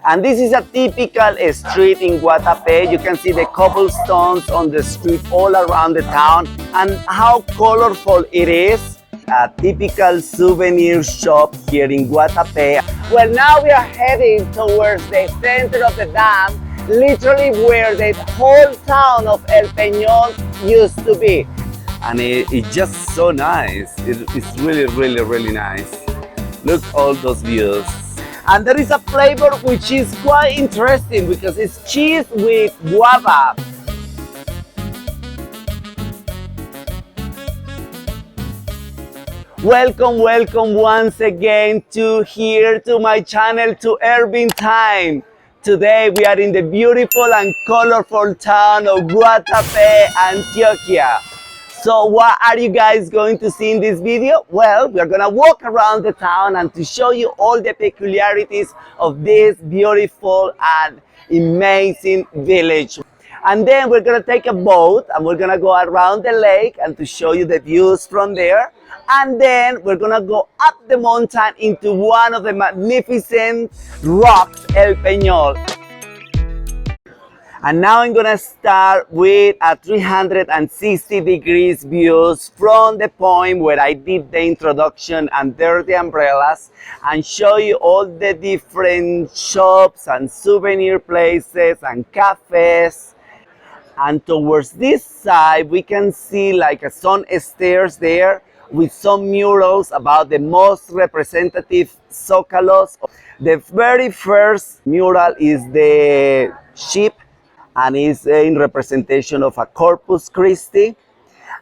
And this is a typical street in Guatapé. You can see the cobblestones on the street all around the town and how colorful it is. A typical souvenir shop here in Guatapé. Well, now we are heading towards the center of the dam, literally where the whole town of El Peñol used to be. And it's just so nice. It's really, really, really nice. Look all those views. And there is a flavor which is quite interesting because it's cheese with guava. Welcome once again to my channel, to Urban Time. Today we are in the beautiful and colorful town of Guatape, Antioquia. So what are you guys going to see in this video? Well, we're gonna walk around the town and to show you all the peculiarities of this beautiful and amazing village. And then we're gonna take a boat and we're gonna go around the lake and to show you the views from there. And then we're gonna go up the mountain into one of the magnificent rocks, El Peñol. And now I'm gonna start with a 360 degrees views from the point where I did the introduction under the umbrellas and show you all the different shops and souvenir places and cafes. And towards this side, we can see like some stairs there with some murals about the most representative zócalos. The very first mural is the ship and is in representation of a Corpus Christi.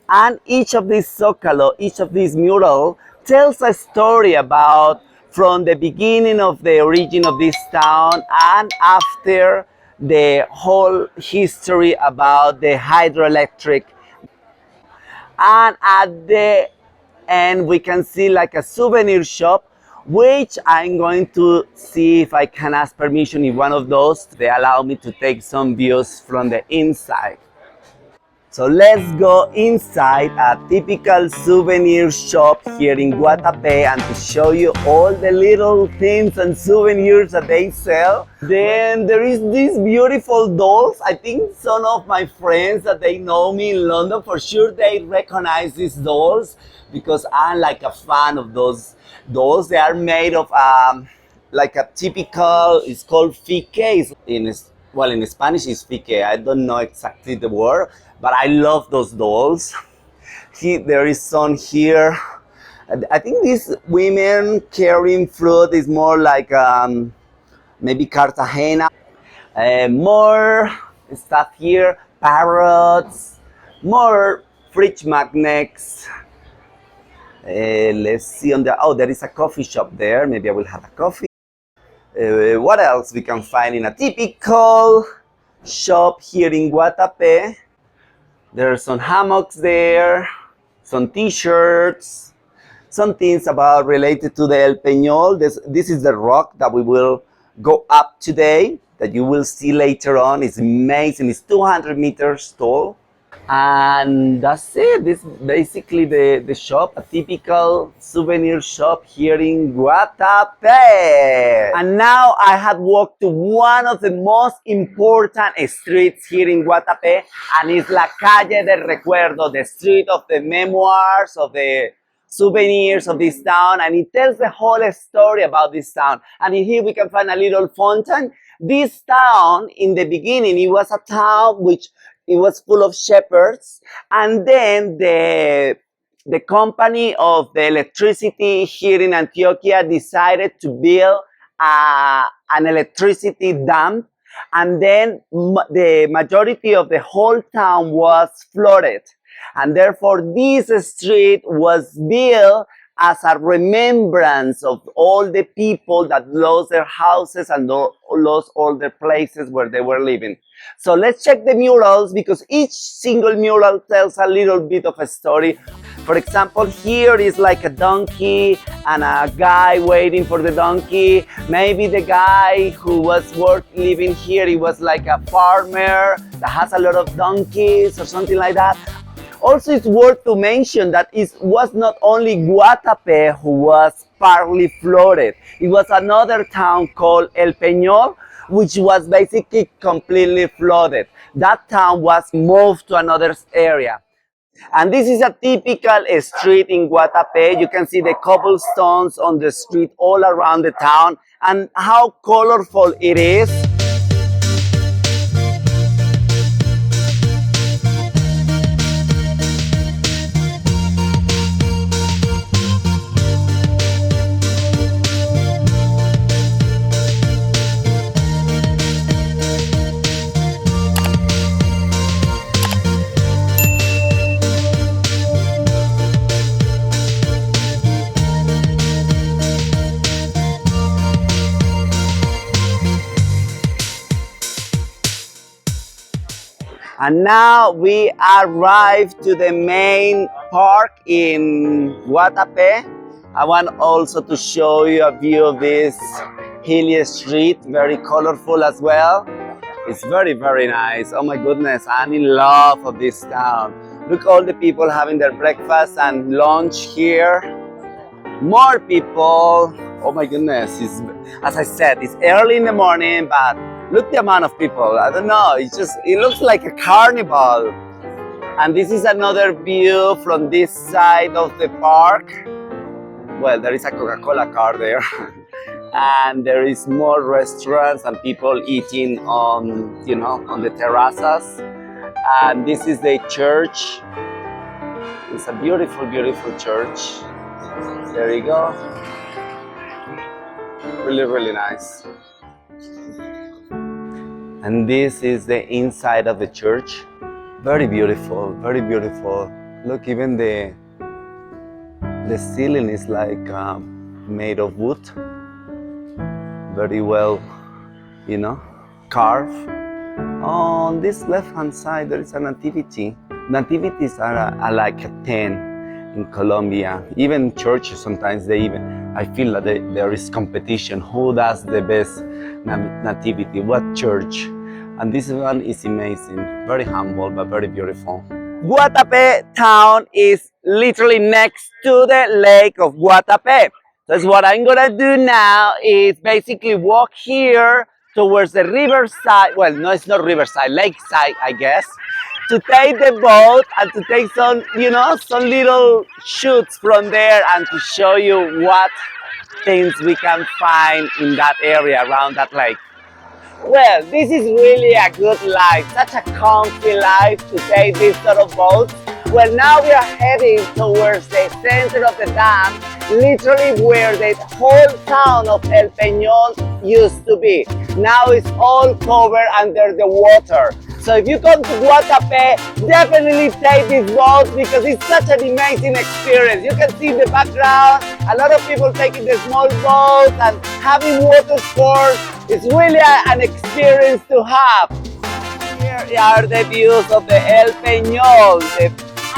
And each of these zócalos, each of these murals tells a story about from the beginning of the origin of this town and after the whole history about the hydroelectric. And at the end we can see like a souvenir shop, which I'm going to see if I can ask permission in one of those. They allow me to take some views from the inside. So let's go inside a typical souvenir shop here in Guatapé and to show you all the little things and souvenirs that they sell. Then there is these beautiful dolls. I think some of my friends that they know me in London, for sure they recognize these dolls because I'm like a fan of those dolls. They are made of like a typical, it's called fique. In Spanish it's fique. I don't know exactly the word, but I love those dolls. There is some here. I think these women carrying fruit is more like maybe Cartagena. More stuff here, parrots, more fridge magnets. Let's see on the, oh, there is a coffee shop there. Maybe I will have a coffee. What else we can find in a typical shop here in Guatapé? There are some hammocks there, some t-shirts, some things about related to the El Peñol. This is the rock that we will go up today, that you will see later on. It's amazing. It's 200 meters tall. And that's it. This is basically the shop, a typical souvenir shop here in Guatapé. And now I have walked to one of the most important streets here in Guatapé, and it's La Calle del Recuerdo, the street of the memoirs, of the souvenirs of this town, and it tells the whole story about this town. And in here we can find a little fountain. This town, in the beginning, it was a town which it was full of shepherds, and then the company of the electricity here in Antioquia decided to build an electricity dam, and then the majority of the whole town was flooded, and therefore this street was built as a remembrance of all the people that lost their houses and lost all their places where they were living. So let's check the murals because each single mural tells a little bit of a story. For example, here is like a donkey and a guy waiting for the donkey. Maybe the guy who was living here, he was like a farmer that has a lot of donkeys or something like that. Also, it's worth to mention that it was not only Guatapé who was partly flooded. It was another town called El Peñol, which was basically completely flooded. That town was moved to another area. And this is a typical street in Guatapé. You can see the cobblestones on the street all around the town and how colorful it is. And now we arrived to the main park in Guatapé. I want also to show you a view of this hilly street, very colorful as well. It's very, very nice. Oh my goodness, I'm in love of this town. Look, all the people having their breakfast and lunch here. More people. Oh my goodness, as I said, it's early in the morning, but look the amount of people. I don't know, it looks like a carnival. And this is another view from this side of the park. Well, there is a Coca-Cola car there. And there is more restaurants and people eating on, you know, on the terrazas. And this is the church. It's a beautiful, beautiful church. There you go. Really, really nice. And this is the inside of the church. Very beautiful, very beautiful. Look, even the ceiling is like made of wood. Very well, you know, carved. On this left-hand side, there is a nativity. Nativities are like a 10 in Colombia. Even churches, sometimes I feel that there is competition. Who does the best nativity? What church? And this one is amazing. Very humble, but very beautiful. Guatapé town is literally next to the lake of Guatapé. So what I'm gonna do now is basically walk here towards the riverside. Well, no, it's not riverside, lakeside, I guess. To take the boat and to take some, you know, some little shoots from there and to show you what things we can find in that area around that lake. Well, this is really a good life, such a comfy life to take this sort of boat. Well, now we are heading towards the center of the dam, literally where the whole town of El Peñol used to be. Now it's all covered under the water. So if you come to Guatapé, definitely take this boat because it's such an amazing experience. You can see in the background a lot of people taking the small boats and having water sports. It's really an experience to have. Here are the views of the El Peñol, the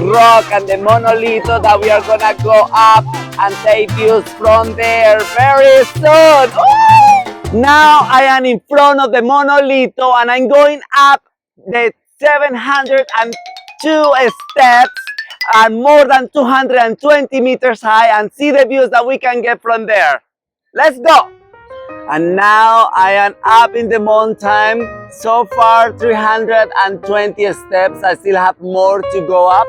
rock and the monolito that we are gonna go up and take views from there very soon. Ooh! Now I am in front of the monolito and I'm going up the 702 steps and more than 220 meters high and see the views that we can get from there. Let's go! And now I am up in the mountain. So far 320 steps. I still have more to go up.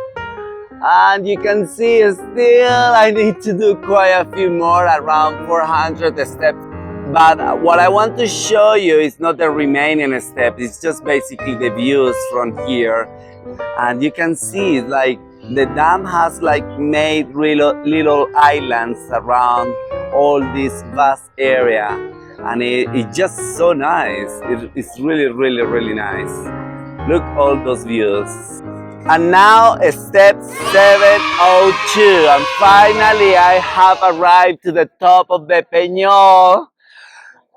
And you can see still I need to do quite a few more, around 400 steps. But what I want to show you is not the remaining steps, it's just basically the views from here. And you can see like the dam has like made little islands around all this vast area. And it's just so nice. It's really, really, really nice. Look all those views. And now step 702. And finally I have arrived to the top of the Peñol.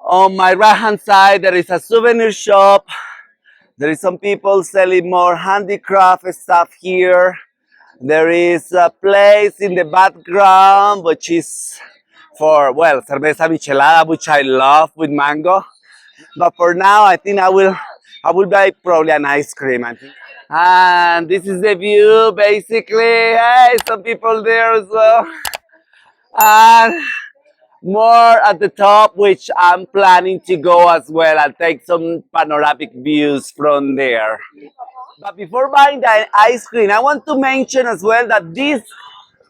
On my right hand side there is a souvenir shop. There is some people selling more handicraft stuff here. There is a place in the background which is for, well, cerveza michelada, which I love with mango. But for now I think I will buy probably an ice cream, I think. And this is the view basically. Hey, some people there as well. And more at the top, which I'm planning to go as well and take some panoramic views from there. But before buying the ice cream, I want to mention as well that this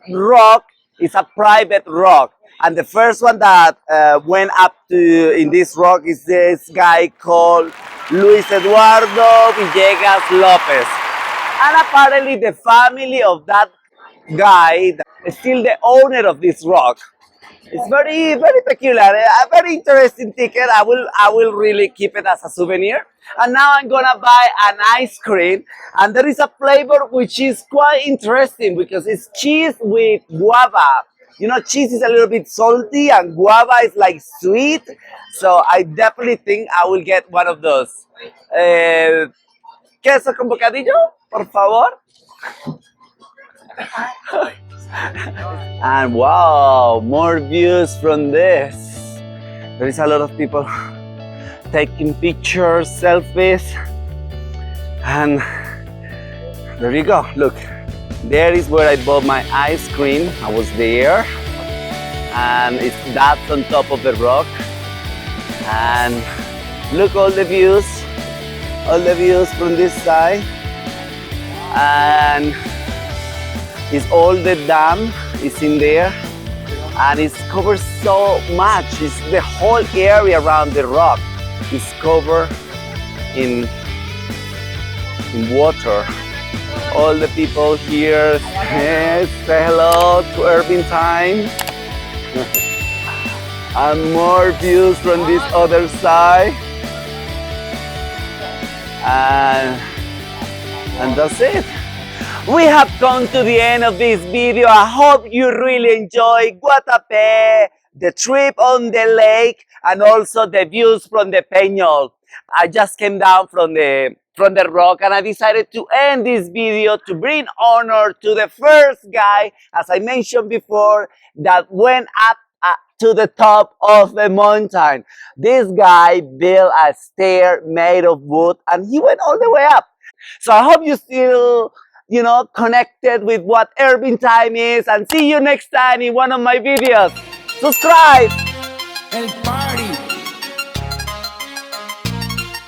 rock is a private rock. And the first one that went up to in this rock is this guy called Luis Eduardo Villegas Lopez. And apparently the family of that guy is still the owner of this rock. It's very peculiar. A very interesting ticket. I will really keep it as a souvenir. And now I'm gonna buy an ice cream, and there is a flavor which is quite interesting because it's cheese with guava. You know, cheese is a little bit salty and guava is like sweet. So I definitely think I will get one of those. Queso con bocadillo, por favor. And wow, more views from this. There is a lot of people taking pictures, selfies, and there you go. Look, there is where I bought my ice cream. I was there, and that's on top of the rock. And look, all the views from this side, and it's all the dam is in there, and it's covered so much. It's the whole area around the rock is covered in water. All the people here say hello to Irving Time. And more views from this other side. And that's it. We have come to the end of this video. I hope you really enjoy Guatapé, the trip on the lake, and also the views from the Peñol. I just came down from the rock, and I decided to end this video to bring honor to the first guy, as I mentioned before, that went up to the top of the mountain. This guy built a stair made of wood, and he went all the way up. So I hope you still, connected with what Irving Time is, and see you next time in one of my videos. Subscribe! El party.